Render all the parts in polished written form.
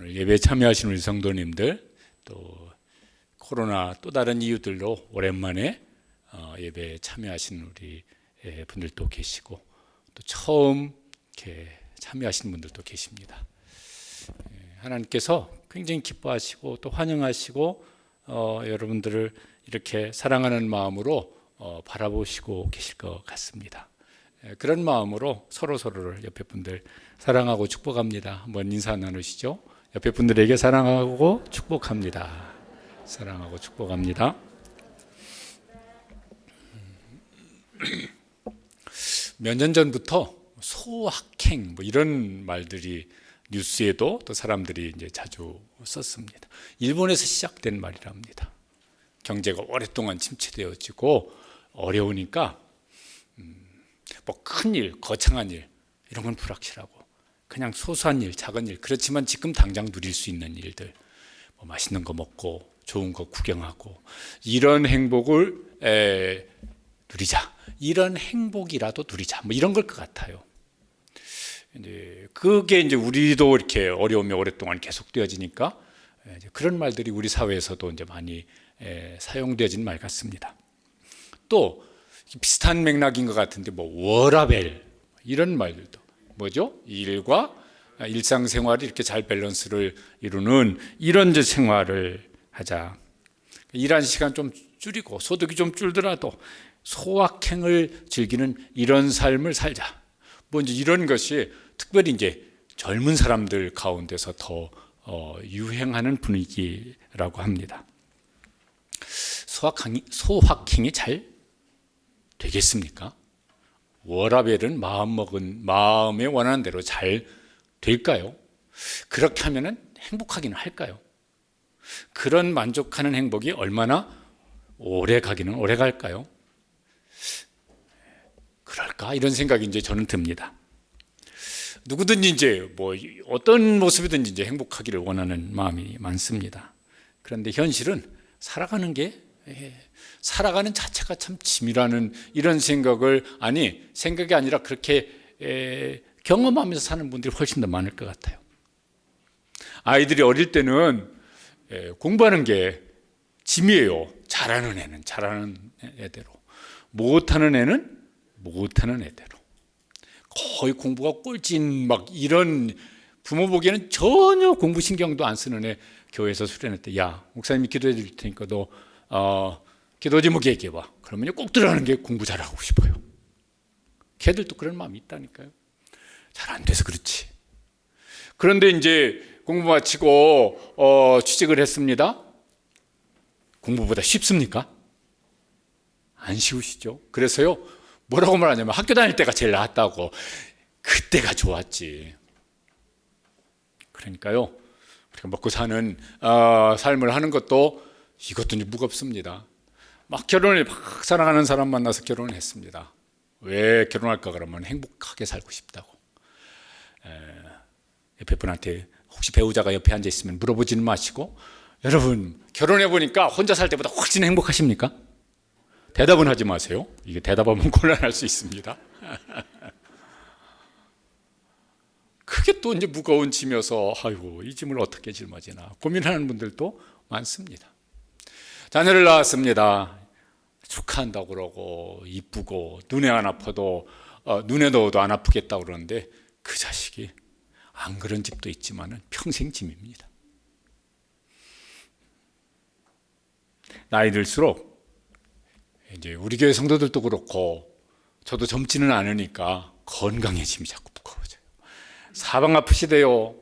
오늘 예배에 참여하신 우리 성도님들, 또 코로나 또 다른 이유들로 오랜만에 예배에 참여하신 우리 분들도 계시고, 또 처음 이렇게 참여하신 분들도 계십니다. 하나님께서 굉장히 기뻐하시고 또 환영하시고 여러분들을 이렇게 사랑하는 마음으로 바라보시고 계실 것 같습니다. 그런 마음으로 서로를 옆에 분들 사랑하고 축복합니다. 한번 인사 나누시죠. 옆에 분들에게 사랑하고 축복합니다. 사랑하고 축복합니다. 몇 년 전부터 소확행 이런 말들이 뉴스에도 또 사람들이 이제 자주 썼습니다. 일본에서 시작된 말이랍니다. 경제가 오랫동안 침체되어지고 어려우니까 큰 일, 거창한 일 이런 건 불확실하고 그냥 소소한 일, 작은 일, 그렇지만 지금 당장 누릴 수 있는 일들, 맛있는 거 먹고 좋은 거 구경하고 이런 행복을 누리자, 이런 행복이라도 누리자, 이런 걸 것 같아요. 그게 이제 우리도 이렇게 어려움이 오랫동안 계속되어지니까 그런 말들이 우리 사회에서도 이제 많이 사용되어진 말 같습니다. 또 비슷한 맥락인 것 같은데 워라밸 이런 말들도 뭐죠? 일과 일상생활이 이렇게 잘 밸런스를 이루는 이런 이제 생활을 하자. 일하는 시간 좀 줄이고 소득이 좀 줄더라도 소확행을 즐기는 이런 삶을 살자. 이제 이런 것이 특별히 이제 젊은 사람들 가운데서 더 유행하는 분위기라고 합니다. 소확행이 잘 되겠습니까? 워라밸은 마음에 원하는 대로 잘 될까요? 그렇게 하면은 행복하기는 할까요? 그런 만족하는 행복이 얼마나 오래 가기는 오래 갈까요? 그럴까? 이런 생각이 이제 저는 듭니다. 누구든지 이제 어떤 모습이든지 이제 행복하기를 원하는 마음이 많습니다. 그런데 현실은 살아가는 자체가 참 짐이라는 이런 생각이 아니라 그렇게 경험하면서 사는 분들이 훨씬 더 많을 것 같아요. 아이들이 어릴 때는 공부하는 게 짐이에요. 잘하는 애는 잘하는 애대로, 못하는 애는 못하는 애대로. 거의 공부가 꼴찌인 이런 부모 보기에는 전혀 공부 신경도 안 쓰는 애 교회에서 수련했대. 야, 목사님이 기도해 줄 테니까 너 기도 제목 얘기해봐. 그러면 꼭 들어가는 게 공부 잘하고 싶어요. 걔들도 그런 마음이 있다니까요. 잘 안 돼서 그렇지. 그런데 이제 공부 마치고 취직을 했습니다. 공부보다 쉽습니까? 안 쉬우시죠? 그래서요, 뭐라고 말하냐면 학교 다닐 때가 제일 나았다고. 그때가 좋았지. 그러니까요, 우리가 먹고 사는 삶을 하는 것도 이것도 이제 무겁습니다. 결혼을 사랑하는 사람 만나서 결혼을 했습니다. 왜 결혼할까 그러면 행복하게 살고 싶다고. 옆에 분한테 혹시 배우자가 옆에 앉아 있으면 물어보지는 마시고, 여러분 결혼해 보니까 혼자 살 때보다 훨씬 행복하십니까? 대답은 하지 마세요. 이게 대답하면 곤란할 수 있습니다. 그게 또 이제 무거운 짐이어서 아이고 이 짐을 어떻게 짊어지나 고민하는 분들도 많습니다. 자녀를 낳았습니다. 축하한다고 그러고 이쁘고 눈에 안 아파도 눈에 넣어도 안 아프겠다고 그러는데 그 자식이 안 그런 집도 있지만은 평생 짐입니다. 나이 들수록 이제 우리 교회 성도들도 그렇고 저도 젊지는 않으니까 건강의 짐이 자꾸 무거워져요. 사방 아프시대요.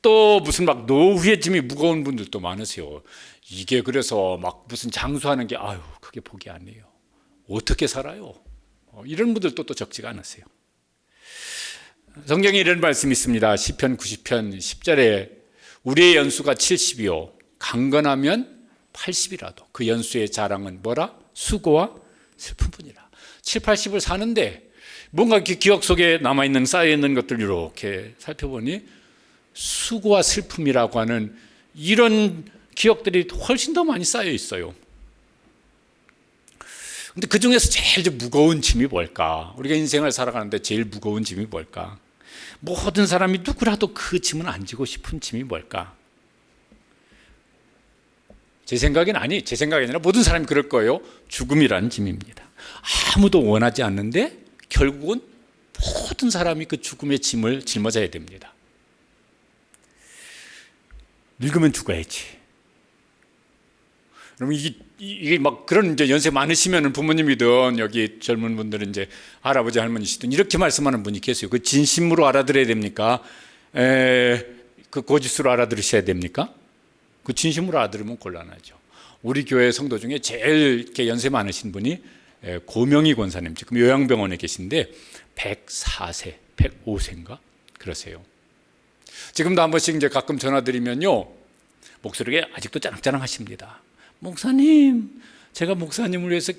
또 무슨 노후의 짐이 무거운 분들도 많으세요. 이게 그래서 무슨 장수하는 게 그게 복이 아니에요. 어떻게 살아요? 이런 분들도 또 적지가 않으세요. 성경에 이런 말씀이 있습니다. 시편 90편 10절에 우리의 연수가 70이요 강건하면 80이라도 그 연수의 자랑은 뭐라? 수고와 슬픔뿐이라. 7, 80을 사는데 뭔가 기억 속에 남아있는 쌓여있는 것들 이렇게 살펴보니 수고와 슬픔이라고 하는 이런 기억들이 훨씬 더 많이 쌓여 있어요. 근데 그 중에서 제일 무거운 짐이 뭘까? 우리가 인생을 살아가는데 제일 무거운 짐이 뭘까? 모든 사람이 누구라도 그 짐은 안 지고 싶은 짐이 뭘까? 제 생각이 아니라 모든 사람이 그럴 거예요. 죽음이라는 짐입니다. 아무도 원하지 않는데 결국은 모든 사람이 그 죽음의 짐을 짊어져야 됩니다. 늙으면 죽어야지. 그럼 이게 막 그런 이제 연세 많으시면 부모님이든 여기 젊은 분들은 이제 할아버지 할머니시든 이렇게 말씀하는 분이 계세요. 그 진심으로 알아들어야 됩니까? 그 거짓으로 알아들으셔야 됩니까? 그 진심으로 알아들으면 곤란하죠. 우리 교회 성도 중에 제일 이렇게 연세 많으신 분이 고명희 권사님, 지금 요양병원에 계신데 104세, 105세인가 그러세요. 지금도 한 번씩 이제 가끔 전화드리면요, 목소리가 아직도 짜랑짜랑하십니다. 목사님, 제가 목사님을 위해서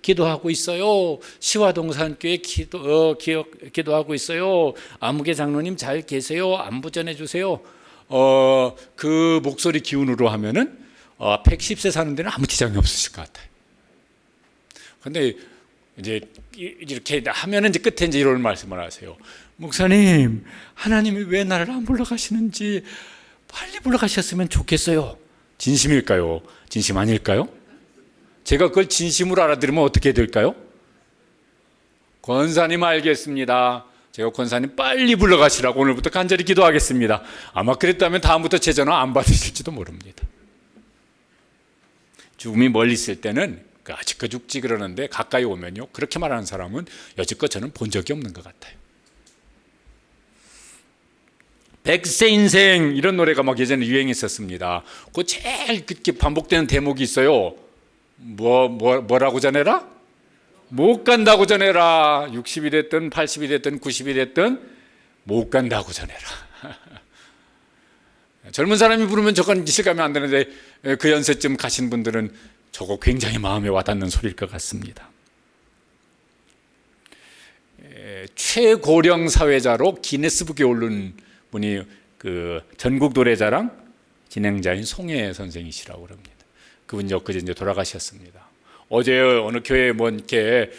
기도하고 있어요. 시화동산교회 기도하고 있어요. 아무개 장로님 잘 계세요. 안부 전해주세요. 그 목소리 기운으로 하면은 110세 사는 데는 아무 지장이 없으실 것 같아요. 근데 이제 이렇게 하면은 이제 끝에 이제 이런 말씀을 하세요. 목사님, 하나님이 왜 나를 안 불러가시는지 빨리 불러가셨으면 좋겠어요. 진심일까요? 진심 아닐까요? 제가 그걸 진심으로 알아들으면 어떻게 될까요? 권사님 알겠습니다. 제가 권사님 빨리 불러가시라고 오늘부터 간절히 기도하겠습니다. 아마 그랬다면 다음부터 제 전화 안 받으실지도 모릅니다. 죽음이 멀리 있을 때는 아직껏 죽지 그러는데 가까이 오면요, 그렇게 말하는 사람은 여지껏 저는 본 적이 없는 것 같아요. 백세 인생 이런 노래가 막 예전에 유행했었습니다. 그 제일 그렇게 반복되는 대목이 있어요. 뭐라고 전해라? 못 간다고 전해라. 60이 됐든 80이 됐든 90이 됐든 못 간다고 전해라. 젊은 사람이 부르면 저건 실감이 안 되는데 그 연세쯤 가신 분들은 저거 굉장히 마음에 와닿는 소리일 것 같습니다. 최고령 사회자로 기네스북에 오른 분이 그 전국 노래자랑 진행자인 송혜 선생이시라고 합니다. 그분이 엊그제 이제 돌아가셨습니다. 어제 어느 교회에 뭐 이렇게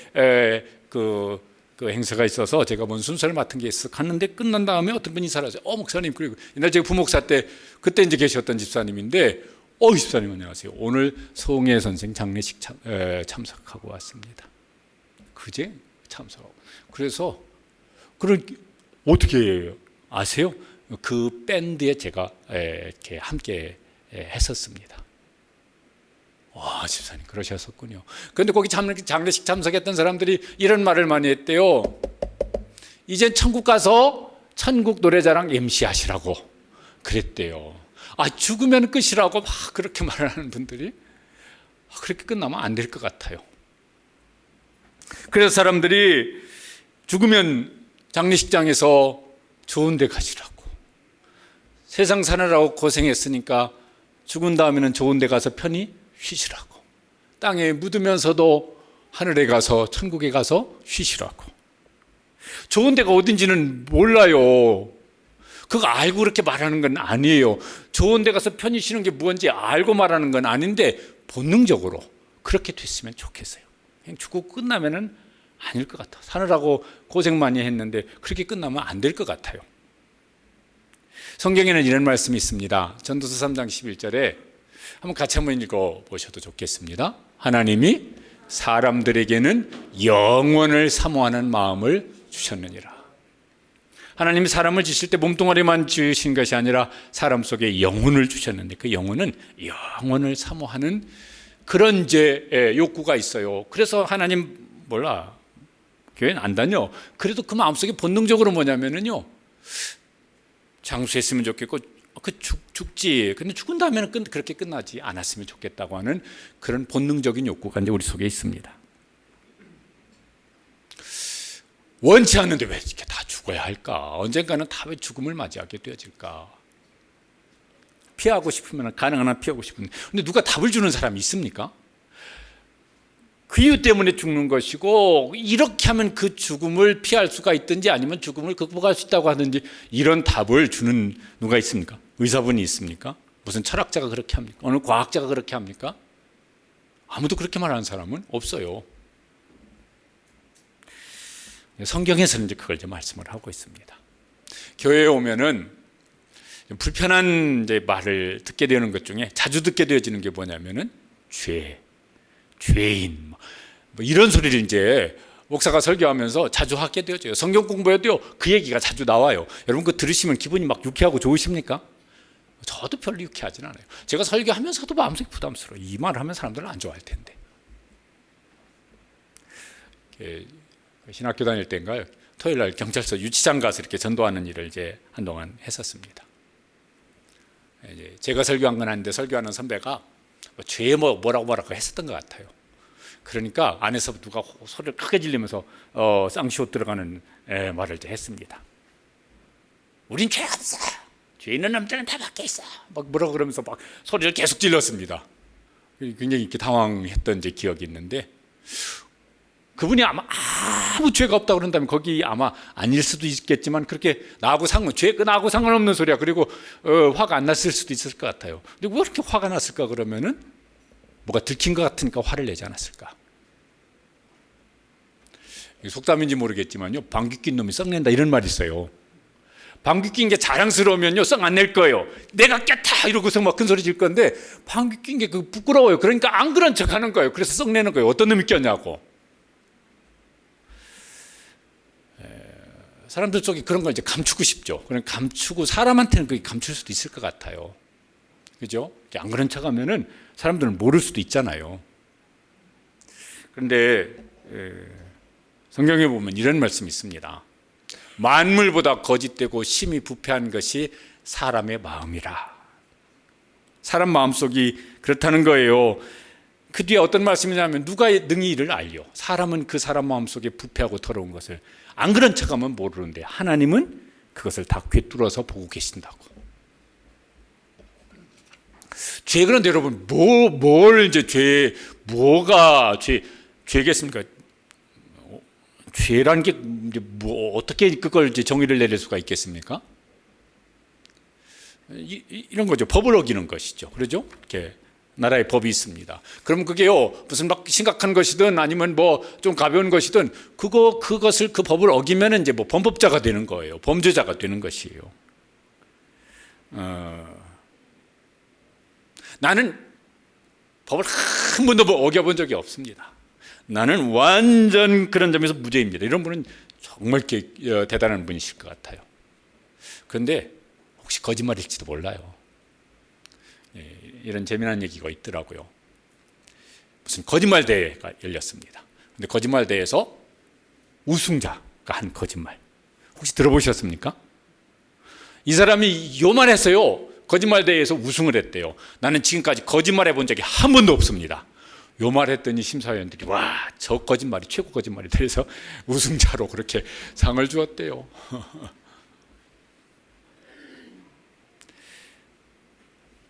그 행사가 있어서 제가 뭔 순서를 맡은 게 있어 갔는데 끝난 다음에 어떤 분이 인사를 하세요. 목사님, 그리고 옛날 제가 부목사 때 그때 이제 계셨던 집사님인데, 집사님 안녕하세요. 오늘 송혜 선생 장례식 참석하고 왔습니다. 그제 참석하고. 그래서 어떻게 아세요? 그 밴드에 제가 이렇게 함께 했었습니다. 와, 집사님 그러셨었군요. 그런데 거기 장례식 참석했던 사람들이 이런 말을 많이 했대요. 이제 천국 가서 천국 노래자랑 MC 하시라고 그랬대요. 죽으면 끝이라고 막 그렇게 말하는 분들이 그렇게 끝나면 안 될 것 같아요. 그래서 사람들이 죽으면 장례식장에서 좋은 데 가시라고, 세상 사느라고 고생했으니까 죽은 다음에는 좋은 데 가서 편히 쉬시라고, 땅에 묻으면서도 하늘에 가서 천국에 가서 쉬시라고. 좋은 데가 어딘지는 몰라요. 그거 알고 그렇게 말하는 건 아니에요. 좋은 데 가서 편히 쉬는 게 뭔지 알고 말하는 건 아닌데 본능적으로 그렇게 됐으면 좋겠어요. 그냥 죽고 끝나면은 아닐 것 같아. 사느라고 고생 많이 했는데 그렇게 끝나면 안 될 것 같아요. 성경에는 이런 말씀이 있습니다. 전도서 3장 11절에 한번 같이 한번 읽어보셔도 좋겠습니다. 하나님이 사람들에게는 영원을 사모하는 마음을 주셨느니라. 하나님이 사람을 지실 때 몸뚱아리만 지으신 것이 아니라 사람 속에 영혼을 주셨는데 그 영혼은 영혼을 사모하는 그런 이제 욕구가 있어요. 그래서 하나님 교회는 안 다녀. 그래도 그 마음속에 본능적으로 뭐냐면은요, 장수했으면 좋겠고 죽지. 근데 죽은 다음에는 그렇게 끝나지 않았으면 좋겠다고 하는 그런 본능적인 욕구가 이제 우리 속에 있습니다. 원치 않는데 왜 이렇게 다 죽어야 할까? 언젠가는 다 왜 죽음을 맞이하게 되어질까? 피하고 싶으면 가능한 한 피하고 싶은데, 근데 누가 답을 주는 사람이 있습니까? 그 이유 때문에 죽는 것이고, 이렇게 하면 그 죽음을 피할 수가 있든지 아니면 죽음을 극복할 수 있다고 하든지, 이런 답을 주는 누가 있습니까? 의사분이 있습니까? 무슨 철학자가 그렇게 합니까? 어느 과학자가 그렇게 합니까? 아무도 그렇게 말하는 사람은 없어요. 성경에서는 이제 그걸 이제 말씀을 하고 있습니다. 교회에 오면은 불편한 이제 말을 듣게 되는 것 중에 자주 듣게 되어지는 게 뭐냐면은 죄인 뭐 이런 소리를 이제 목사가 설교하면서 자주 하게 되어져요. 성경 공부해도요 그 얘기가 자주 나와요. 여러분 그 들으시면 기분이 막 유쾌하고 좋으십니까? 저도 별로 유쾌하진 않아요. 제가 설교하면서도 마음속이 부담스러워요. 이 말을 하면 사람들은 안 좋아할 텐데. 신학교 다닐 때인가요? 토요일 날 경찰서 유치장 가서 이렇게 전도하는 일을 이제 한동안 했었습니다. 이제 제가 설교한 건 아닌데 설교하는 선배가 죄 뭐라고 했었던 것 같아요. 그러니까 안에서 누가 소리를 크게 지르면서 쌍시옷 들어가는 말을 이제 했습니다. 우린 죄 없어. 죄 있는 놈들은 다 밖에 있어. 막 뭐라고 그러면서 막 소리를 계속 질렀습니다. 굉장히 이렇게 당황했던 이제 기억이 있는데 그분이 아마 아무 죄가 없다고 그런다면 거기 아마 아닐 수도 있겠지만 그렇게 나하고 상관없는 소리야. 그리고 화가 안 났을 수도 있을 것 같아요. 근데 왜 그렇게 화가 났을까 그러면은 뭐가 들킨 것 같으니까 화를 내지 않았을까? 속담인지 모르겠지만요. 방귀 낀 놈이 썩낸다 이런 말이 있어요. 방귀 낀 게 자랑스러우면요 썩 안 낼 거예요. 내가 꼈다 이러고서 막 큰 소리 질 건데 방귀 낀 게 부끄러워요. 그러니까 안 그런 척 하는 거예요. 그래서 썩 내는 거예요. 어떤 놈이 꼈냐고. 사람들 속에 그런 걸 이제 감추고 싶죠. 그럼 감추고 사람한테는 그게 감출 수도 있을 것 같아요. 그죠? 안 그런 척 하면은 사람들은 모를 수도 있잖아요. 그런데 성경에 보면 이런 말씀이 있습니다. 만물보다 거짓되고 심히 부패한 것이 사람의 마음이라. 사람 마음속이 그렇다는 거예요. 그 뒤에 어떤 말씀이냐면 누가 능히 이를 알려. 사람은 그 사람 마음속에 부패하고 더러운 것을 안 그런 척하면 모르는데 하나님은 그것을 다 꿰뚫어서 보고 계신다고. 죄 그런데 여러분 뭘 이제 뭐가 죄겠습니까? 죄란 게 뭐 어떻게 그걸 이제 정의를 내릴 수가 있겠습니까? 이런 거죠. 법을 어기는 것이죠. 그러죠? 이렇게 나라의 법이 있습니다. 그럼 그게요 무슨 막 심각한 것이든 아니면 뭐 좀 가벼운 것이든 그것을 그 법을 어기면은 이제 뭐 범법자가 되는 거예요. 범죄자가 되는 것이에요. 나는 법을 한 번도 어겨본 적이 없습니다. 나는 완전 그런 점에서 무죄입니다. 이런 분은 정말 대단한 분이실 것 같아요. 그런데 혹시 거짓말일지도 몰라요. 이런 재미난 얘기가 있더라고요. 무슨 거짓말 대회가 열렸습니다. 근데 거짓말 대회에서 우승자가 한 거짓말 혹시 들어보셨습니까? 이 사람이 요만했어요. 거짓말 대회에서 우승을 했대요. 나는 지금까지 거짓말 해본 적이 한 번도 없습니다. 요 말했더니 심사위원들이 와, 저 거짓말이 최고 거짓말이다 해서 우승자로 그렇게 상을 주었대요.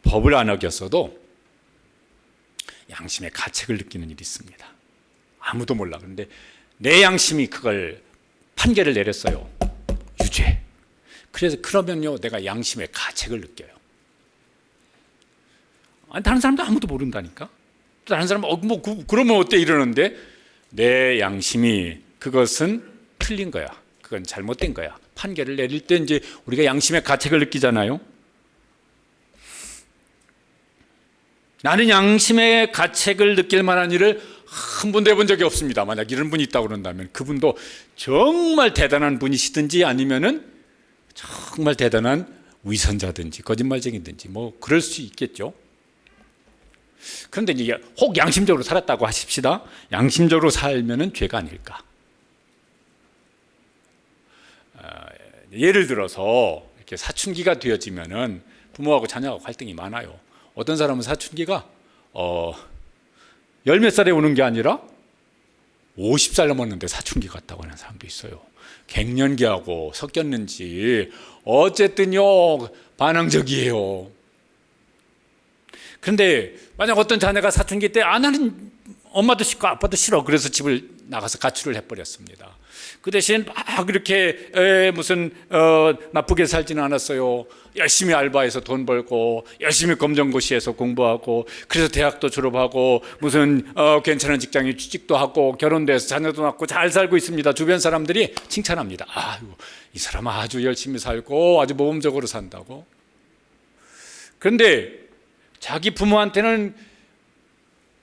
법을 안 어겼어도 양심의 가책을 느끼는 일이 있습니다. 아무도 몰라. 그런데 내 양심이 그걸 판결을 내렸어요. 유죄. 그래서 그러면요 내가 양심의 가책을 느껴요. 아니, 다른 사람도 아무도 모른다니까. 다른 사람은 그러면 어때 이러는데 내 양심이 그것은 틀린 거야. 그건 잘못된 거야. 판결을 내릴 때 이제 우리가 양심의 가책을 느끼잖아요. 나는 양심의 가책을 느낄 만한 일을 한 번도 해본 적이 없습니다. 만약 이런 분이 있다고 그런다면 그분도 정말 대단한 분이시든지 아니면은 정말 대단한 위선자든지 거짓말쟁이든지 뭐 그럴 수 있겠죠. 그런데 이제 혹 양심적으로 살았다고 하십시다. 양심적으로 살면은 죄가 아닐까. 예를 들어서 이렇게 사춘기가 되어지면은 부모하고 자녀하고 갈등이 많아요. 어떤 사람은 사춘기가 10몇 살에 오는 게 아니라 50살 넘었는데 사춘기 같다고 하는 사람도 있어요. 갱년기하고 섞였는지 어쨌든요 반항적이에요. 그런데 만약 어떤 자녀가 사춘기 때 나는 엄마도 싫고 아빠도 싫어 그래서 집을 나가서 가출을 해버렸습니다. 그 대신 막 이렇게 무슨 나쁘게 살지는 않았어요. 열심히 알바해서 돈 벌고 열심히 검정고시해서 공부하고 그래서 대학도 졸업하고 무슨 괜찮은 직장에 취직도 하고 결혼도 해서 자녀도 낳고 잘 살고 있습니다. 주변 사람들이 칭찬합니다. 아유, 이 사람 아주 열심히 살고 아주 모범적으로 산다고. 그런데 자기 부모한테는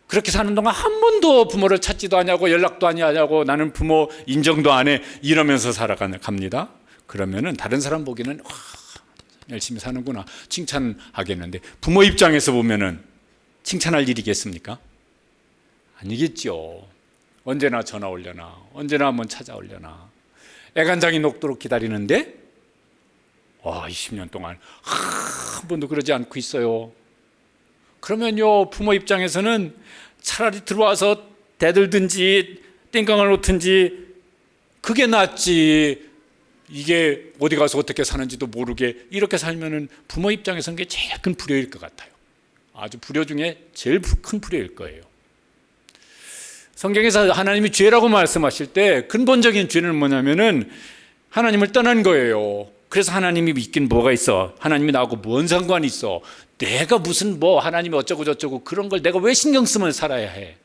그렇게 사는 동안 한 번도 부모를 찾지도 않냐고 연락도 아니하냐고 나는 부모 인정도 안 해 이러면서 살아갑니다. 그러면은 다른 사람 보기에는 와, 열심히 사는구나 칭찬하겠는데 부모 입장에서 보면은 칭찬할 일이겠습니까? 아니겠죠. 언제나 전화 올려나 언제나 한번 찾아올려나 애간장이 녹도록 기다리는데 와 20년 동안 한 번도 그러지 않고 있어요. 그러면요 부모 입장에서는 차라리 들어와서 대들든지 땡깡을 놓든지 그게 낫지 이게 어디 가서 어떻게 사는지도 모르게 이렇게 살면은 부모 입장에서는 그게 제일 큰 불효일 것 같아요. 아주 불효 중에 제일 큰 불효일 거예요. 성경에서 하나님이 죄라고 말씀하실 때 근본적인 죄는 뭐냐면은 하나님을 떠난 거예요. 그래서 하나님이 있긴 뭐가 있어? 하나님이 나하고 뭔 상관이 있어? 내가 무슨 뭐 하나님이 어쩌고 저쩌고 그런 걸 내가 왜 신경 쓰면 살아야 해?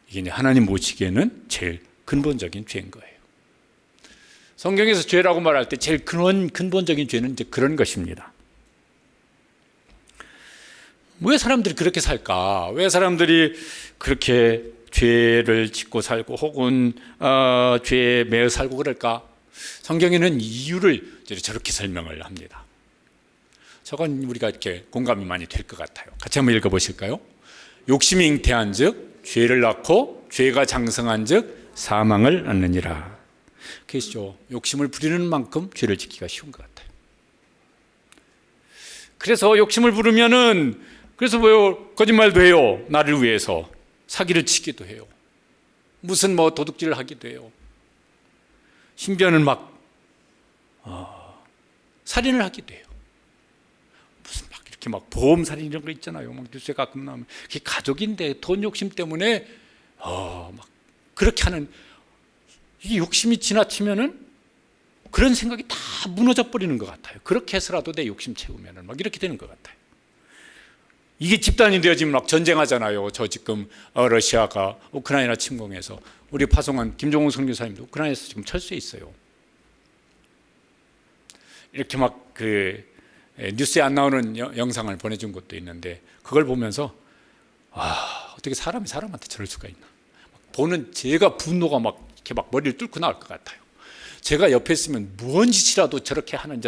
이게 하나님 모시기에는 제일 근본적인 죄인 거예요. 성경에서 죄라고 말할 때 제일 근본적인 죄는 이제 그런 것입니다. 왜 사람들이 그렇게 살까? 왜 사람들이 그렇게 죄를 짓고 살고 혹은 죄에 매여 살고 그럴까? 성경에는 이유를 저렇게 설명을 합니다. 저건 우리가 이렇게 공감이 많이 될 것 같아요. 같이 한번 읽어보실까요? 욕심이 잉태한 즉 죄를 낳고 죄가 장성한 즉 사망을 낳느니라. 그렇죠. 욕심을 부리는 만큼 죄를 짓기가 쉬운 것 같아요. 그래서 욕심을 부르면은 그래서 뭐요? 거짓말도 해요. 나를 위해서 사기를 치기도 해요. 무슨 뭐 도둑질을 하기도 해요. 심지어는 막 살인을 하기도 해요. 무슨 막 이렇게 막 보험 살인 이런 거 있잖아요. 막 뉴스에 가끔 나오면 그게 가족인데 돈 욕심 때문에 막 그렇게 하는 이게 욕심이 지나치면은 그런 생각이 다 무너져 버리는 것 같아요. 그렇게 해서라도 내 욕심 채우면은 막 이렇게 되는 것 같아요. 이게 집단이 되어지면 막 전쟁하잖아요. 저 지금 러시아가 우크라이나 침공해서 우리 파송한 김종훈 선교사님도 우크라이나에서 지금 철수해 있어요. 이렇게 막 그 뉴스에 안 나오는 영상을 보내준 것도 있는데 그걸 보면서 어떻게 사람이 사람한테 저럴 수가 있나. 보는 제가 분노가 막 이렇게 막 머리를 뚫고 나올 것 같아요. 제가 옆에 있으면 무언 짓이라도 저렇게 하는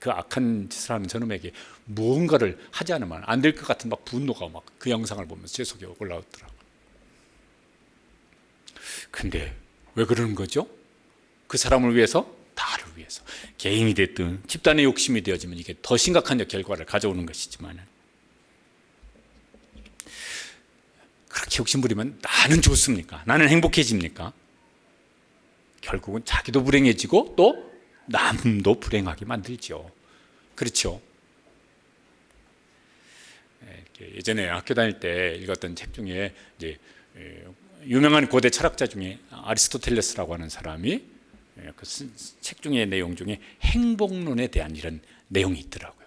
그 악한 짓을 하는 저놈에게 무언가를 하지 않으면 안 될 것 같은 막 분노가 막 그 영상을 보면서 제 속에 올라오더라고요. 근데 왜 그러는 거죠? 그 사람을 위해서? 나를 위해서. 개인이 됐든 집단의 욕심이 되어지면 이게 더 심각한 결과를 가져오는 것이지만 그렇게 욕심 부리면 나는 좋습니까? 나는 행복해집니까? 결국은 자기도 불행해지고 또 남도 불행하게 만들죠. 그렇죠? 예전에 학교 다닐 때 읽었던 책 중에 이제 유명한 고대 철학자 중에 아리스토텔레스라고 하는 사람이 그 책 중에 내용 중에 행복론에 대한 이런 내용이 있더라고요.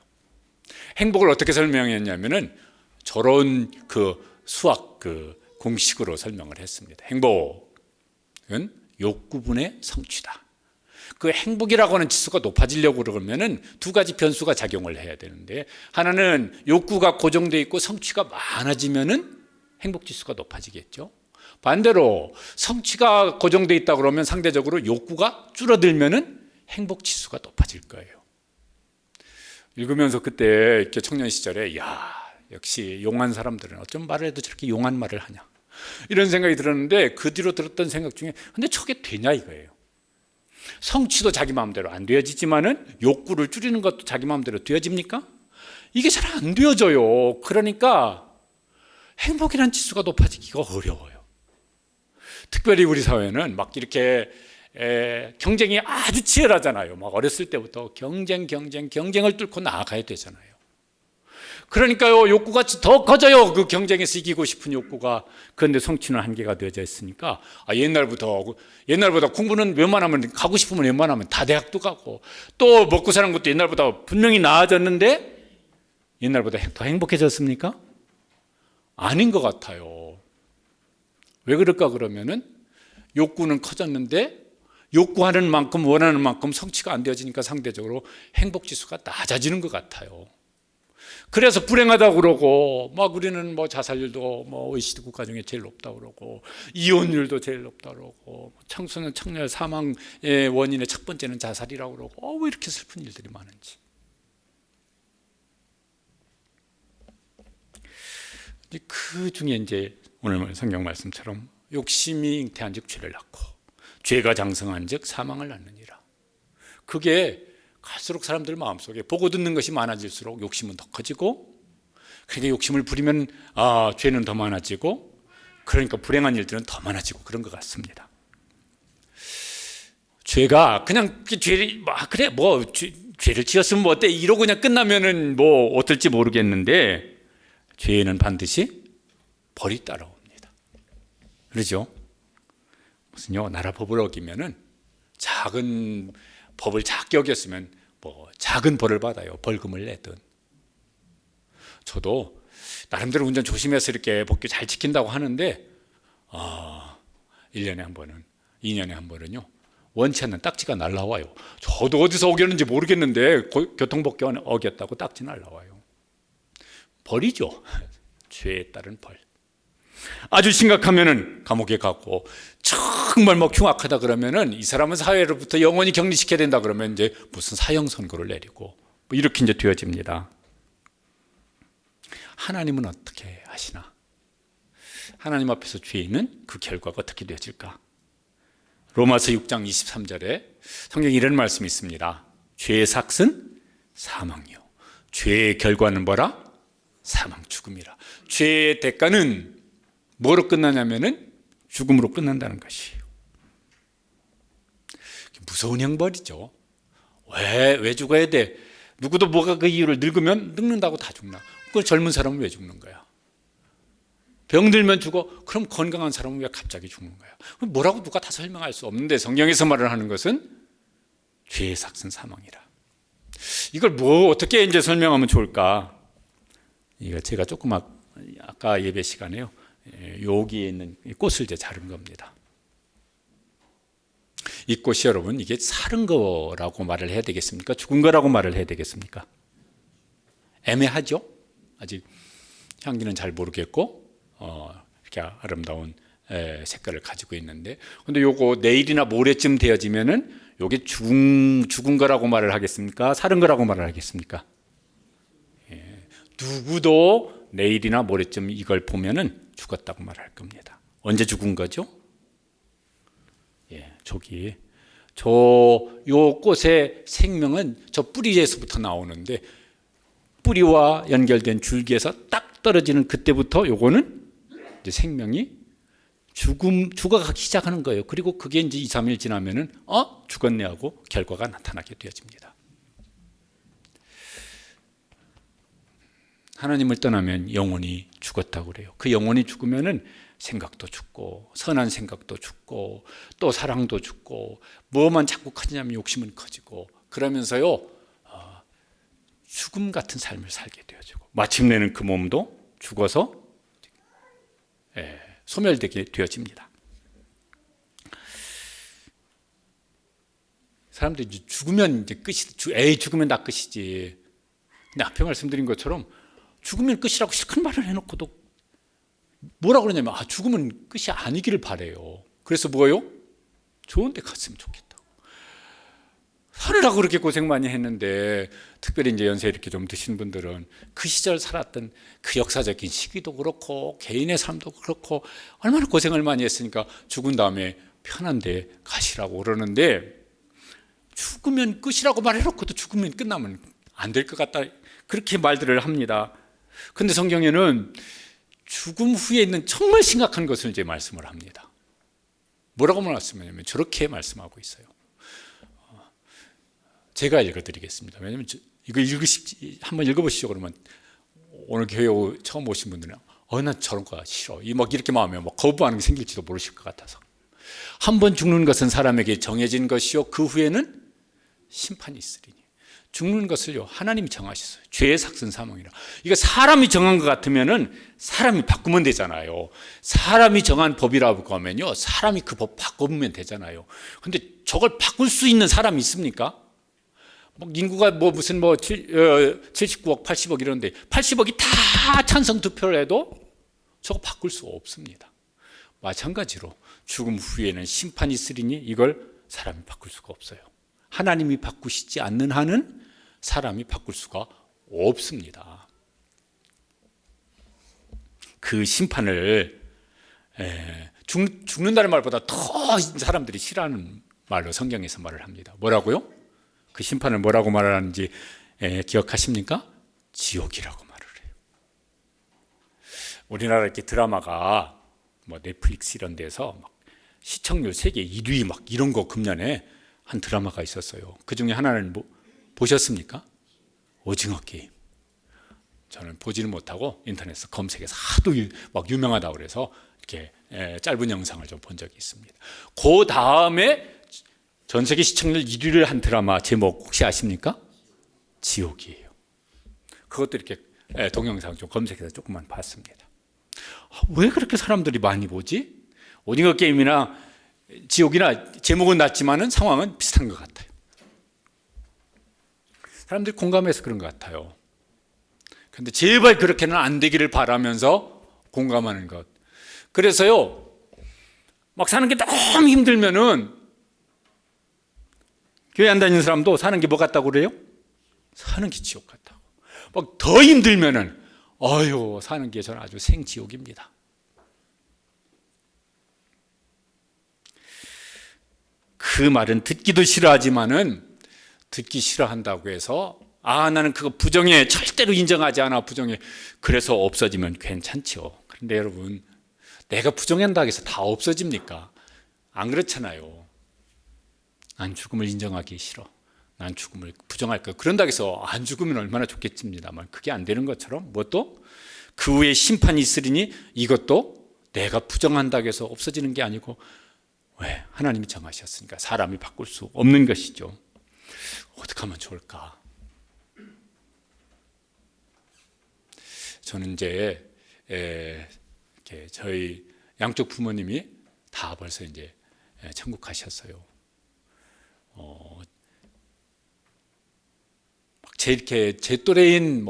행복을 어떻게 설명했냐면은 저런 그 수학 그 공식으로 설명을 했습니다. 행복은 욕구분의 성취다. 그 행복이라고 하는 지수가 높아지려고 그러면은 두 가지 변수가 작용을 해야 되는데 하나는 욕구가 고정되어 있고 성취가 많아지면은 행복 지수가 높아지겠죠. 반대로 성취가 고정되어 있다 그러면 상대적으로 욕구가 줄어들면은 행복 지수가 높아질 거예요. 읽으면서 그때 이렇게 청년 시절에 역시 용한 사람들은 어쩜 말을 해도 저렇게 용한 말을 하냐 이런 생각이 들었는데 그 뒤로 들었던 생각 중에 근데 저게 되냐 이거예요. 성취도 자기 마음대로 안 되어지지만은 욕구를 줄이는 것도 자기 마음대로 되어집니까? 이게 잘 안 되어져요. 그러니까 행복이라는 지수가 높아지기가 어려워요. 특별히 우리 사회는 막 이렇게 경쟁이 아주 치열하잖아요. 막 어렸을 때부터 경쟁을 뚫고 나아가야 되잖아요. 그러니까요, 욕구가 더 커져요. 그 경쟁에서 이기고 싶은 욕구가. 그런데 성취는 한계가 되어져 있으니까 옛날보다 공부는 웬만하면 가고 싶으면 웬만하면 다 대학도 가고 또 먹고 사는 것도 옛날보다 분명히 나아졌는데 옛날보다 더 행복해졌습니까? 아닌 것 같아요. 왜 그럴까 그러면은 욕구는 커졌는데 욕구하는 만큼 원하는 만큼 성취가 안 되어지니까 상대적으로 행복지수가 낮아지는 것 같아요. 그래서 불행하다고 그러고 막 우리는 뭐 자살률도 뭐 OECD 국가 중에 제일 높다고 그러고 이혼율도 제일 높다고 그러고 청소년 청년 사망의 원인의 첫 번째는 자살이라고 그러고 왜 이렇게 슬픈 일들이 많은지. 그 중에 이제 오늘 성경 말씀처럼 욕심이 잉태한즉 죄를 낳고 죄가 장성한즉 사망을 낳느니라. 그게 갈수록 사람들 마음속에 보고 듣는 것이 많아질수록 욕심은 더 커지고 그러니까 욕심을 부리면 죄는 더 많아지고 그러니까 불행한 일들은 더 많아지고 그런 것 같습니다. 죄가 그냥 죄를 지었으면 뭐 어때 이러고 그냥 끝나면은 뭐 어떨지 모르겠는데 죄에는 반드시 벌이 따라옵니다. 그렇죠? 무슨요 나라 법을 어기면은 작은 법을 작게 어겼으면 뭐 작은 벌을 받아요. 벌금을 내든. 저도 나름대로 운전 조심해서 이렇게 법규 잘 지킨다고 하는데 1년에 한 번은 2년에 한 번은요 원치 않는 딱지가 날라와요. 저도 어디서 어겼는지 모르겠는데 교통법규 어겼다고 딱지 날라와요. 벌이죠. 죄에 따른 벌. 아주 심각하면은 감옥에 가고 정말 뭐 흉악하다 그러면은 이 사람은 사회로부터 영원히 격리시켜야 된다 그러면 이제 무슨 사형 선고를 내리고 뭐 이렇게 이제 되어집니다. 하나님은 어떻게 하시나? 하나님 앞에서 죄인은 그 결과가 어떻게 되어질까? 로마서 6장 23절에 성경에 이런 말씀이 있습니다. 죄의 삭은 사망이요 죄의 결과는 뭐라? 사망 죽음이라. 죄의 대가는 뭐로 끝나냐면은 죽음으로 끝난다는 것이에요. 무서운 형벌이죠. 왜 죽어야 돼? 누구도 뭐가 그 이유를 늙으면 늙는다고 다 죽나? 그 젊은 사람은 왜 죽는 거야? 병들면 죽어? 그럼 건강한 사람은 왜 갑자기 죽는 거야? 뭐라고 누가 다 설명할 수 없는데 성경에서 말을 하는 것은 죄의 삭은 사망이라. 이걸 뭐 어떻게 이제 설명하면 좋을까? 이거 제가 조금 아까 예배 시간에요. 여기에 있는 꽃을 이제 자른 겁니다. 이 꽃이 여러분 이게 사른 거라고 말을 해야 되겠습니까? 죽은 거라고 말을 해야 되겠습니까? 애매하죠? 아직 향기는 잘 모르겠고 이렇게 아름다운 색깔을 가지고 있는데 근데 요거 내일이나 모레쯤 되어지면은 요게 죽은 거라고 말을 하겠습니까? 사른 거라고 말을 하겠습니까? 누구도 내일이나 모레쯤 이걸 보면은 죽었다고 말할 겁니다. 언제 죽은 거죠? 요 꽃의 생명은 저 뿌리에서부터 나오는데 뿌리와 연결된 줄기에서 딱 떨어지는 그때부터 요거는 이제 생명이 죽어가기 시작하는 거예요. 그리고 그게 이제 2, 3일 지나면은 죽었네 하고 결과가 나타나게 되어집니다. 하나님을 떠나면 영혼이 죽었다고 그래요. 그 영혼이 죽으면은 생각도 죽고 선한 생각도 죽고 또 사랑도 죽고 뭐만 자꾸 커지냐면 욕심은 커지고 그러면서요 죽음 같은 삶을 살게 되어지고 마침내는 그 몸도 죽어서 소멸되게 되어집니다. 사람들이 이제 죽으면 이제 끝이 죽으면 다 끝이지. 근데 앞에 말씀드린 것처럼 죽으면 끝이라고 실컷 말을 해놓고도 뭐라고 그러냐면 죽으면 끝이 아니기를 바래요. 그래서 뭐예요? 좋은 데 갔으면 좋겠다고. 사느라고 그렇게 고생 많이 했는데 특별히 이제 연세 이렇게 좀 드신 분들은 그 시절 살았던 그 역사적인 시기도 그렇고 개인의 삶도 그렇고 얼마나 고생을 많이 했으니까 죽은 다음에 편한 데 가시라고 그러는데 죽으면 끝이라고 말해놓고도 죽으면 끝나면 안 될 것 같다 그렇게 말들을 합니다. 근데 성경에는 죽음 후에 있는 정말 심각한 것을 이제 말씀을 합니다. 뭐라고 말씀하냐면 저렇게 말씀하고 있어요. 제가 읽어드리겠습니다. 왜냐하면 이거 한번 읽어보시죠. 그러면 오늘 교회 처음 오신 분들은 난 저런 거 싫어. 막 이렇게 마음에 막 거부하는 게 생길지도 모르실 것 같아서. 한 번 죽는 것은 사람에게 정해진 것이요 그 후에는 심판이 있으리니. 죽는 것을요 하나님이 정하셨어요. 죄의 삭슨 사망이라. 이거 사람이 정한 것 같으면은 사람이 바꾸면 되잖아요. 사람이 정한 법이라고 하면요 사람이 그 법 바꾸면 되잖아요. 근데 저걸 바꿀 수 있는 사람이 있습니까? 인구가 무슨 79억 80억 이러는데 80억이 다 찬성 투표를 해도 저거 바꿀 수 없습니다. 마찬가지로 죽음 후에는 심판이 있으리니 이걸 사람이 바꿀 수가 없어요. 하나님이 바꾸시지 않는 한은 사람이 바꿀 수가 없습니다. 그 심판을 죽는다는 말보다 더 사람들이 싫어하는 말로 성경에서 말을 합니다. 뭐라고요? 그 심판을 뭐라고 말하는지 기억하십니까? 지옥이라고 말을 해요. 우리나라 이렇게 드라마가 넷플릭스 이런 데서 막 시청률 세계 1위 막 이런 거 금년에 한 드라마가 있었어요. 그 중에 하나는 보셨습니까? 오징어 게임. 저는 보지는 못하고 인터넷에서 검색해서 하도 막 유명하다고 그래서 이렇게 짧은 영상을 좀 본 적이 있습니다. 그 다음에 전 세계 시청률 1위를 한 드라마 제목 혹시 아십니까? 지옥이에요. 그것도 이렇게 동영상 좀 검색해서 조금만 봤습니다. 왜 그렇게 사람들이 많이 보지? 오징어 게임이나 지옥이나 제목은 같지만은 상황은 비슷한 것 같아요. 사람들이 공감해서 그런 것 같아요. 그런데 제발 그렇게는 안 되기를 바라면서 공감하는 것. 그래서요, 막 사는 게 너무 힘들면은 교회 안 다니는 사람도 사는 게 뭐 같다고 그래요? 사는 게 지옥 같다고. 막 더 힘들면은 사는 게 저는 아주 생지옥입니다. 그 말은 듣기도 싫어하지만은 듣기 싫어한다고 해서 나는 그거 부정해 절대로 인정하지 않아 부정해 그래서 없어지면 괜찮죠. 그런데 여러분 내가 부정한다고 해서 다 없어집니까? 안 그렇잖아요. 난 죽음을 인정하기 싫어. 난 죽음을 부정할 거야. 그런다고 해서 안 죽으면 얼마나 좋겠습니다만 그게 안 되는 것처럼 뭣도 그 후에 심판이 있으리니 이것도 내가 부정한다고 해서 없어지는 게 아니고 왜? 하나님이 정하셨으니까 사람이 바꿀 수 없는 것이죠. 어떻게 하면 좋을까? 저는 이제 저희 양쪽 부모님이 다 벌써 이제 천국 가셨어요. 제 또래인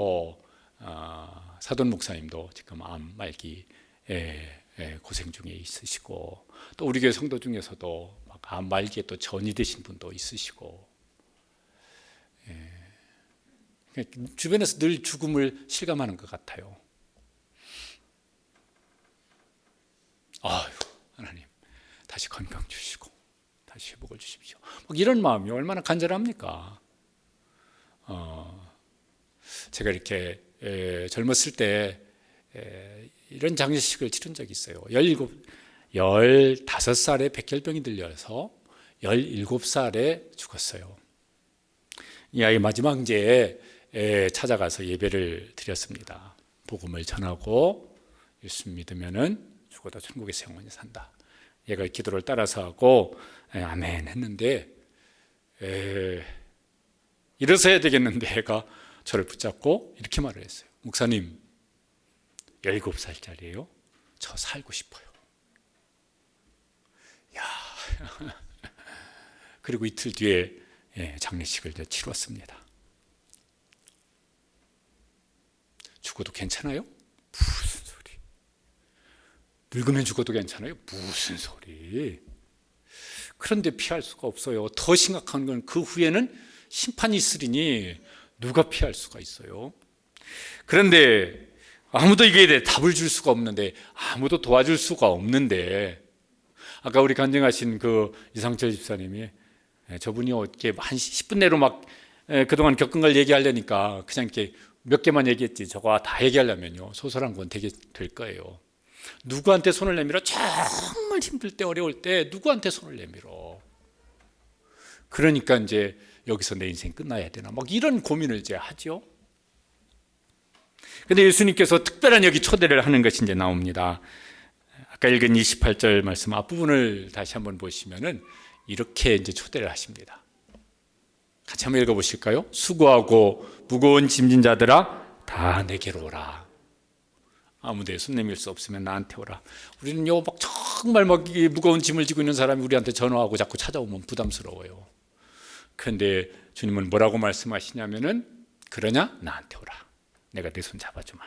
사돈 목사님도 지금 암 말기 고생 중에 있으시고 또 우리 교회 성도 중에서도 암 말기에 또 전이 되신 분도 있으시고 주변에서 늘 죽음을 실감하는 것 같아요. 하나님 다시 건강 주시고 다시 회복을 주십시오. 이런 마음이 얼마나 간절합니까? 제가 이렇게 젊었을 때 이런 장례식을 치른 적이 있어요. 15살에 백혈병이 들려서 17살에 죽었어요. 이 아이 마지막 이제 찾아가서 예배를 드렸습니다. 복음을 전하고 예수 믿으면은 죽어도 천국에서 영원히 산다. 얘가 기도를 따라서 하고 아멘 했는데 일어서야 되겠는데 애가 저를 붙잡고 이렇게 말을 했어요. 목사님 17살짜리예요. 저 살고 싶어요. 야. 그리고 이틀 뒤에 장례식을 치렀습니다. 죽어도 괜찮아요? 무슨 소리. 늙으면 죽어도 괜찮아요? 무슨 소리. 그런데 피할 수가 없어요. 더 심각한 건 그 후에는 심판이 있으리니 누가 피할 수가 있어요. 그런데 아무도 이거에 대해 답을 줄 수가 없는데 아무도 도와줄 수가 없는데 아까 우리 간증하신 그 이상철 집사님이 저분이 어떻게 한 10분 내로 막 그동안 겪은 걸 얘기하려니까 그냥 이렇게 몇 개만 얘기했지 저거 다 얘기하려면요 소설한 권 되게 될 거예요. 누구한테 손을 내밀어? 정말 힘들 때 어려울 때 누구한테 손을 내밀어? 그러니까 이제 여기서 내 인생 끝나야 되나 막 이런 고민을 이제 하죠. 근데 예수님께서 특별한 여기 초대를 하는 것이 이제 나옵니다. 아까 읽은 28절 말씀 앞부분을 다시 한번 보시면은 이렇게 이제 초대를 하십니다. 같이 한번 읽어보실까요? 수고하고 무거운 짐진 자들아 다 내게로 오라. 아무데 손 내밀 수 없으면 나한테 오라. 우리는 막 정말 막 무거운 짐을 지고 있는 사람이 우리한테 전화하고 자꾸 찾아오면 부담스러워요. 그런데 주님은 뭐라고 말씀하시냐면은 그러냐? 나한테 오라. 내가 내 손 잡아주마.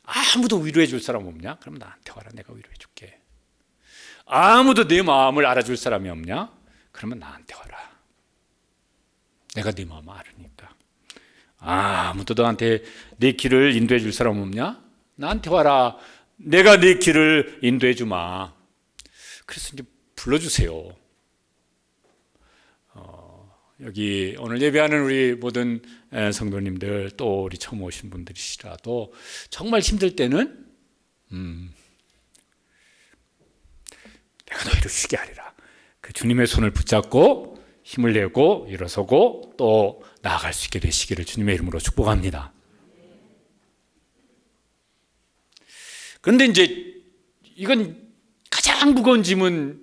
아무도 위로해 줄 사람 없냐? 그럼 나한테 와라. 내가 위로해 줄게. 아무도 내 마음을 알아줄 사람이 없냐? 그러면 나한테 와라. 내가 네 마음 알으니까. 아무도 너한테 내 길을 인도해 줄 사람 없냐? 나한테 와라. 내가 네 길을 인도해 주마. 그래서 이제 불러주세요. 여기 오늘 예배하는 우리 모든 성도님들, 또 우리 처음 오신 분들이시라도 정말 힘들 때는 내가 너희를 쉬게 하리라. 그 주님의 손을 붙잡고 힘을 내고 일어서고 또 나아갈 수 있게 되시기를 주님의 이름으로 축복합니다. 그런데 이제 이건 가장 무거운 짐은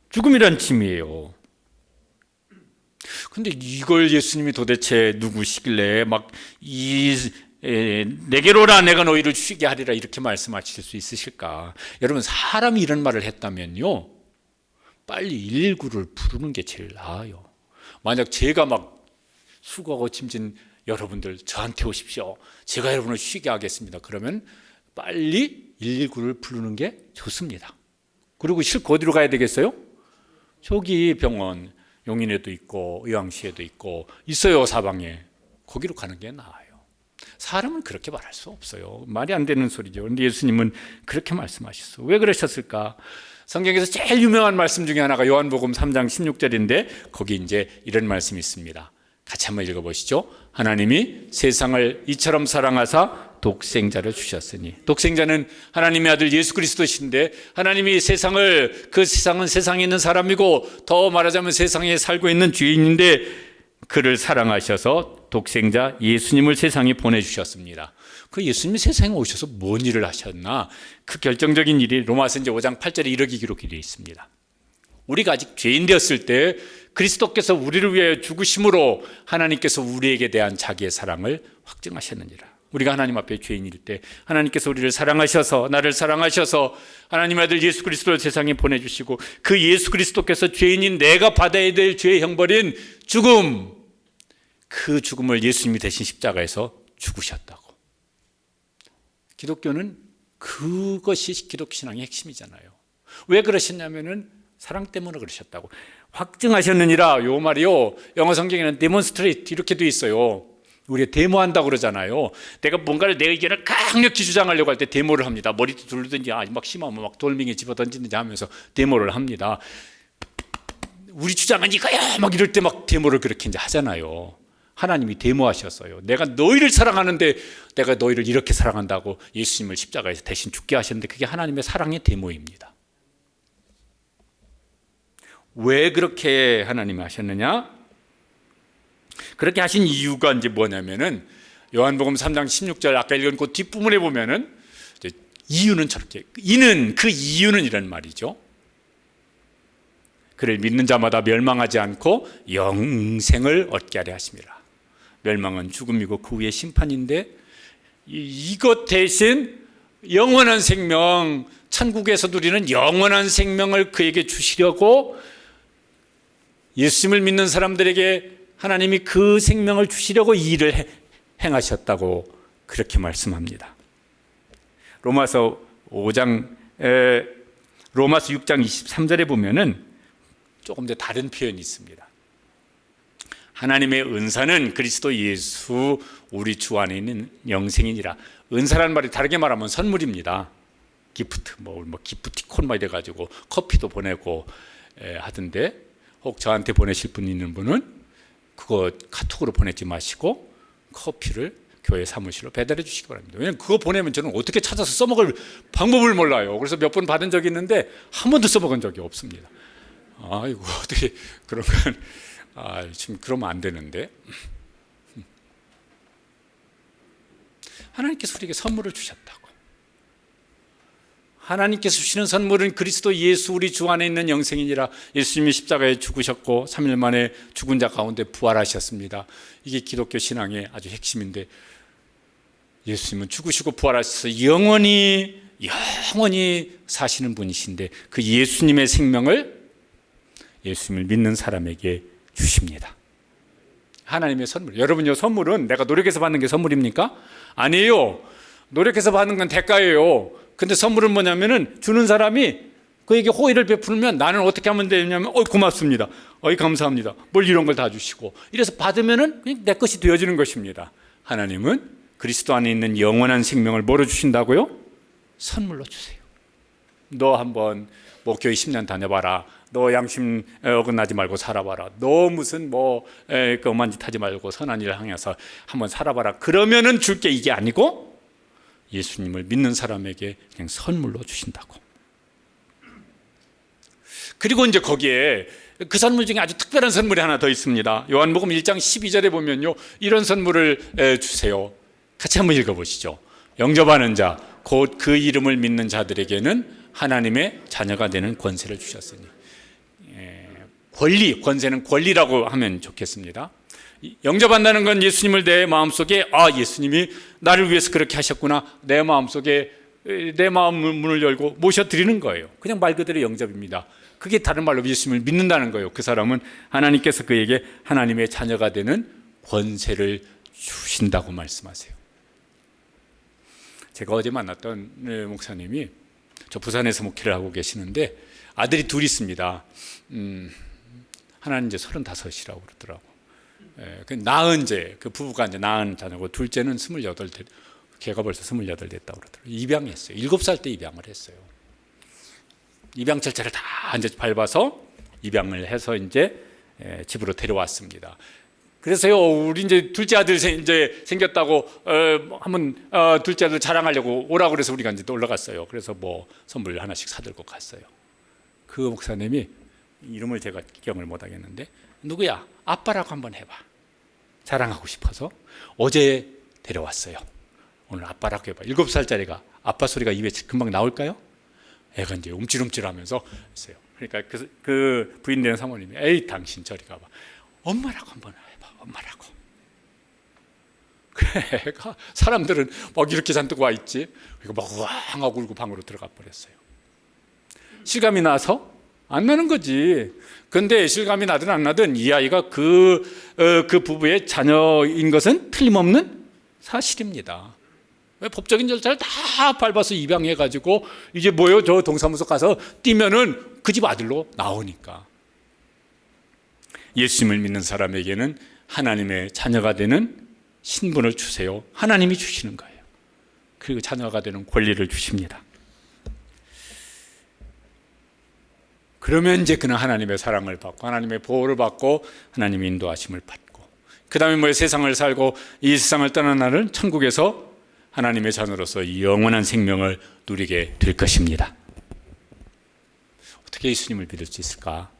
죽음이란 짐이에요. 근데 이걸 예수님이 도대체 누구시길래 내게로 오라 내가 너희를 쉬게 하리라 이렇게 말씀하실 수 있으실까? 여러분, 사람이 이런 말을 했다면요 빨리 119를 부르는 게 제일 나아요. 만약 제가 막 수고하고 짐진 여러분들 저한테 오십시오. 제가 여러분을 쉬게 하겠습니다. 그러면 빨리 119를 부르는 게 좋습니다. 그리고 실컷 어디로 가야 되겠어요? 저기 병원 용인에도 있고 의왕시에도 있고 있어요. 사방에. 거기로 가는 게 나아요. 사람은 그렇게 말할 수 없어요. 말이 안 되는 소리죠. 그런데 예수님은 그렇게 말씀하셨어요. 왜 그러셨을까? 성경에서 제일 유명한 말씀 중에 하나가 요한복음 3장 16절인데 거기 이제 이런 말씀이 있습니다. 같이 한번 읽어보시죠. 하나님이 세상을 이처럼 사랑하사 독생자를 주셨으니, 독생자는 하나님의 아들 예수 그리스도신데 하나님이 그 세상은 세상에 있는 사람이고 더 말하자면 세상에 살고 있는 죄인인데 그를 사랑하셔서 독생자 예수님을 세상에 보내주셨습니다. 그 예수님이 세상에 오셔서 뭔 일을 하셨나? 그 결정적인 일이 로마서 이제 5장 8절에 이렇게 기록이 되어 있습니다. 우리가 아직 죄인 되었을 때 그리스도께서 우리를 위해 죽으심으로 하나님께서 우리에게 대한 자기의 사랑을 확증하셨느니라. 우리가 하나님 앞에 죄인일 때 하나님께서 우리를 사랑하셔서, 나를 사랑하셔서 하나님의 아들 예수 그리스도를 세상에 보내주시고 그 예수 그리스도께서 죄인인 내가 받아야 될 죄의 형벌인 죽음, 그 죽음을 예수님이 대신 십자가에서 죽으셨다고. 기독교는 그것이 기독교 신앙의 핵심이잖아요. 왜 그러셨냐면은 사랑 때문에 그러셨다고. 확증하셨느니라, 요 말이요 영어 성경에는 demonstrate 이렇게 돼 있어요. 우리가 데모한다고 그러잖아요. 내가 뭔가를 내 의견을 강력히 주장하려고 할 때 데모를 합니다. 머리도 두르든지 막 심하면 막 돌멩이 집어던지든지 하면서 데모를 합니다. 우리 주장은 이거야 막 이럴 때 막 데모를 그렇게 이제 하잖아요. 하나님이 데모하셨어요. 내가 너희를 사랑하는데 내가 너희를 이렇게 사랑한다고 예수님을 십자가에서 대신 죽게 하셨는데 그게 하나님의 사랑의 데모입니다. 왜 그렇게 하나님이 하셨느냐? 그렇게 하신 이유가 이제 뭐냐면은 요한복음 3장 16절 아까 읽은 그 뒷부분에 보면은 이유는 저렇게, 그 이유는 이런 말이죠. 그를 믿는 자마다 멸망하지 않고 영생을 얻게 하려 하심이라. 멸망은 죽음이고 그 후에 심판인데 이것 대신 영원한 생명, 천국에서 누리는 영원한 생명을 그에게 주시려고 예수님을 믿는 사람들에게 하나님이 그 생명을 주시려고 이 일을 행하셨다고 그렇게 말씀합니다. 로마서 6장 23절에 보면은 조금 더 다른 표현이 있습니다. 하나님의 은사는 그리스도 예수 우리 주 안에 있는 영생이니라. 은사라는 말이 다르게 말하면 선물입니다. 기프트, 뭐 기프티콘 막 이래가지고 커피도 보내고 하던데, 혹 저한테 보내실 분 있는 분은 그거 카톡으로 보내지 마시고 커피를 교회 사무실로 배달해 주시기 바랍니다. 왜냐하면 그거 보내면 저는 어떻게 찾아서 써먹을 방법을 몰라요. 그래서 몇 번 받은 적이 있는데 한 번도 써먹은 적이 없습니다. 아이고, 어떻게 그런 건 지금 그러면 안 되는데. 하나님께서 우리에게 선물을 주셨다고. 하나님께서 주시는 선물은 그리스도 예수 우리 주 안에 있는 영생이니라. 예수님이 십자가에 죽으셨고 3일 만에 죽은 자 가운데 부활하셨습니다. 이게 기독교 신앙의 아주 핵심인데, 예수님은 죽으시고 부활하셔서 영원히 사시는 분이신데, 그 예수님의 생명을 예수님을 믿는 사람에게 주십니다. 하나님의 선물. 여러분요, 선물은 내가 노력해서 받는 게 선물입니까? 아니에요. 노력해서 받는 건 대가예요. 근데 선물은 뭐냐면은, 주는 사람이 그에게 호의를 베풀면 나는 어떻게 하면 되냐면, 고맙습니다, 감사합니다, 뭘 이런 걸 다 주시고, 이래서 받으면은 그냥 내 것이 되어지는 것입니다. 하나님은 그리스도 안에 있는 영원한 생명을 뭐로 주신다고요? 선물로 주세요. 너 한번 목교회 10년 다녀봐라. 너 양심 어긋나지 말고 살아봐라. 너 무슨 그만 짓 하지 말고 선한 일을 향해서 한번 살아봐라. 그러면은 줄 게 이게 아니고 예수님을 믿는 사람에게 그냥 선물로 주신다고. 그리고 이제 거기에 그 선물 중에 아주 특별한 선물이 하나 더 있습니다. 요한복음 1장 12절에 보면요, 이런 선물을 주세요. 같이 한번 읽어보시죠. 영접하는 자, 곧 그 이름을 믿는 자들에게는 하나님의 자녀가 되는 권세를 주셨으니. 권세는 권리라고 하면 좋겠습니다. 영접한다는 건 예수님을 내 마음속에, 예수님이 나를 위해서 그렇게 하셨구나, 내 마음속에 내 마음 문을 열고 모셔드리는 거예요. 그냥 말 그대로 영접입니다. 그게 다른 말로 예수님을 믿는다는 거예요. 그 사람은 하나님께서 그에게 하나님의 자녀가 되는 권세를 주신다고 말씀하세요. 제가 어제 만났던 목사님이, 저 부산에서 목회를 하고 계시는데 아들이 둘이 있습니다. 하나는 이제 35이라고 그러더라고. 낳은 그 부부가 이제 낳은 자녀고, 둘째는 28, 걔가 벌써 28 됐다고 그러더라고요. 입양했어요. 7살 때 입양을 했어요. 입양 절차를 다 이제 밟아서 입양을 해서 이제 집으로 데려왔습니다. 그래서요, 우리 이제 둘째 아들 이제 생겼다고 한번 둘째 아들 자랑하려고 오라고 그래서 우리가 이제 또 올라갔어요. 그래서 선물 하나씩 사들고 갔어요. 그 목사님이, 이름을 제가 기억을 못 하겠는데, 누구야? 아빠라고 한번 해봐. 자랑하고 싶어서 어제 데려왔어요. 오늘 아빠라고 해봐. 7살짜리가 아빠 소리가 입에 금방 나올까요? 애가 이제 움찔움찔하면서 있어요. 그러니까 그 부인된 사모님이, 에이 당신 저리 가봐. 엄마라고 한번 해봐. 엄마라고. 애가, 사람들은 막 이렇게 잔뜩 와 있지. 그리고 막 우왕 하고 울고 방으로 들어가 버렸어요. 실감이 나서 안 나는 거지. 근데 실감이 나든 안 나든 이 아이가 그 부부의 자녀인 것은 틀림없는 사실입니다. 법적인 절차를 다 밟아서 입양해가지고 이제 저 동사무소 가서 뛰면은 그 집 아들로 나오니까. 예수님을 믿는 사람에게는 하나님의 자녀가 되는 신분을 주세요. 하나님이 주시는 거예요. 그리고 자녀가 되는 권리를 주십니다. 그러면 이제 그는 하나님의 사랑을 받고 하나님의 보호를 받고 하나님의 인도하심을 받고, 그 다음에 세상을 살고 이 세상을 떠난 날은 천국에서 하나님의 자녀로서 영원한 생명을 누리게 될 것입니다. 어떻게 예수님을 믿을 수 있을까?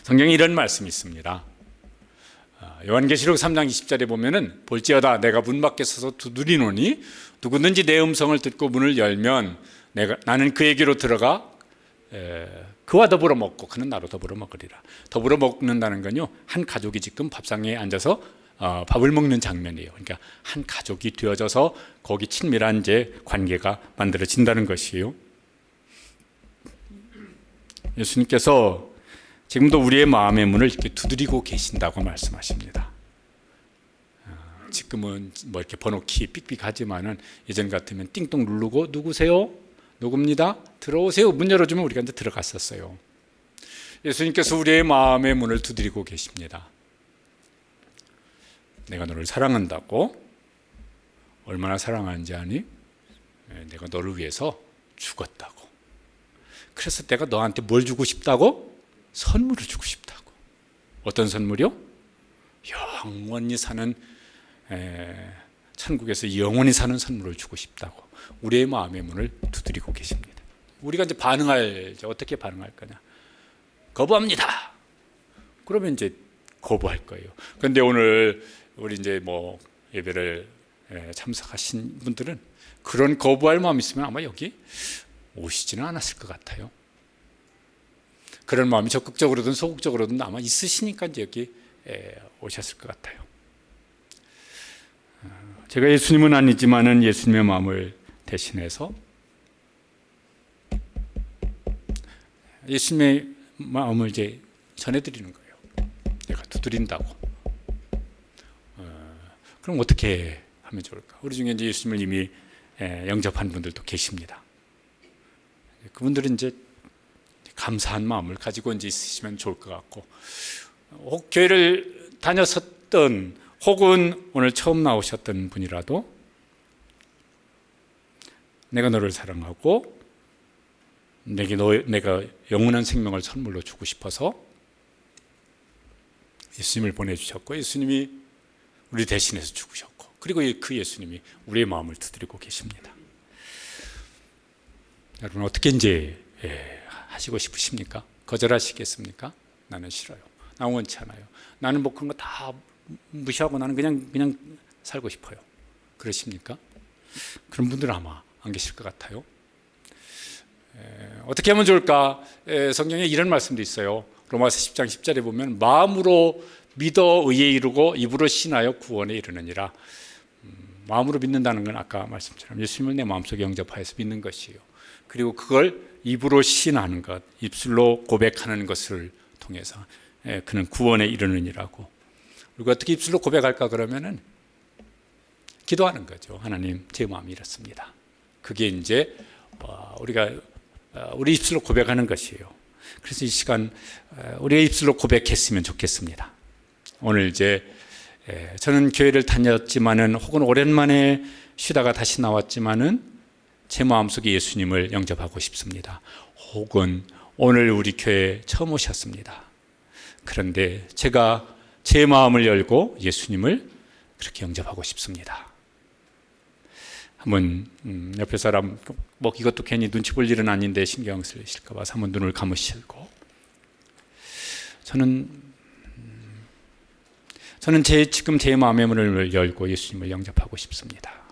성경에 이런 말씀이 있습니다. 요한계시록 3장 20절에 보면은, 볼지어다 내가 문 밖에 서서 두드리노니 누구든지 내 음성을 듣고 문을 열면 나는 그에게로 들어가 그와 더불어 먹고 그는 나로 더불어 먹으리라. 더불어 먹는다는 건요, 한 가족이 지금 밥상에 앉아서 밥을 먹는 장면이에요. 그러니까 한 가족이 되어져서 거기 친밀한 이제 관계가 만들어진다는 것이에요. 예수님께서 지금도 우리의 마음의 문을 이렇게 두드리고 계신다고 말씀하십니다. 지금은 이렇게 번호키 삑삑하지만은 예전 같으면 띵동 누르고, 누구세요? 누굽니다. 들어오세요. 문 열어주면 우리가 이제 들어갔었어요. 예수님께서 우리의 마음의 문을 두드리고 계십니다. 내가 너를 사랑한다고? 얼마나 사랑하는지 아니? 내가 너를 위해서 죽었다고. 그래서 내가 너한테 뭘 주고 싶다고? 선물을 주고 싶다고. 어떤 선물이요? 영원히 사는, 천국에서 영원히 사는 선물을 주고 싶다고 우리의 마음의 문을 두드리고 계십니다. 우리가 이제 어떻게 반응할 거냐? 거부합니다. 그러면 이제 거부할 거예요. 그런데 오늘 우리 이제 예배를 참석하신 분들은 그런 거부할 마음이 있으면 아마 여기 오시지는 않았을 것 같아요. 그런 마음이 적극적으로든 소극적으로든 아마 있으시니까 이제 여기 오셨을 것 같아요. 제가 예수님은 아니지만은 예수님의 마음을 대신해서 예수님의 마음을 이제 전해드리는 거예요. 내가 두드린다고. 그럼 어떻게 하면 좋을까? 우리 중에 이제 예수님을 이미 영접한 분들도 계십니다. 그분들은 이제 감사한 마음을 가지고 이제 있으시면 좋을 것 같고, 혹 교회를 다녔었던 혹은 오늘 처음 나오셨던 분이라도 내가 너를 사랑하고 내가 영원한 생명을 선물로 주고 싶어서 예수님을 보내주셨고 예수님이 우리 대신해서 죽으셨고 그리고 그 예수님이 우리의 마음을 두드리고 계십니다. 여러분 어떻게 이제 하시고 싶으십니까? 거절하시겠습니까? 나는 싫어요. 나 원치 않아요. 나는 뭐 그런 거 다 무시하고 나는 그냥 살고 싶어요. 그러십니까? 그런 분들은 아마 안 계실 것 같아요. 어떻게 하면 좋을까? 성경에 이런 말씀도 있어요. 로마서 10장 10절에 보면 마음으로 믿어 의에 이르고 입으로 신하여 구원에 이르느니라. 마음으로 믿는다는 건 아까 말씀처럼 예수님을 내 마음속에 영접하여서 믿는 것이에요. 그리고 그걸 입으로 신하는 것, 입술로 고백하는 것을 통해서 그는 구원에 이르느니라고. 그리고 어떻게 입술로 고백할까 그러면은 기도하는 거죠. 하나님, 제 마음이 이렇습니다. 그게 이제 우리 입술로 고백하는 것이에요. 그래서 이 시간 우리의 입술로 고백했으면 좋겠습니다. 오늘 이제 저는 교회를 다녔지만은 혹은 오랜만에 쉬다가 다시 나왔지만은 제 마음속에 예수님을 영접하고 싶습니다. 혹은 오늘 우리 교회에 처음 오셨습니다. 그런데 제가 제 마음을 열고 예수님을 그렇게 영접하고 싶습니다. 한번 옆에 사람 뭐 이것도 괜히 눈치 볼 일은 아닌데 신경 쓰실까 봐서 한번 눈을 감으시고 저는 지금 제 마음의 문을 열고 예수님을 영접하고 싶습니다.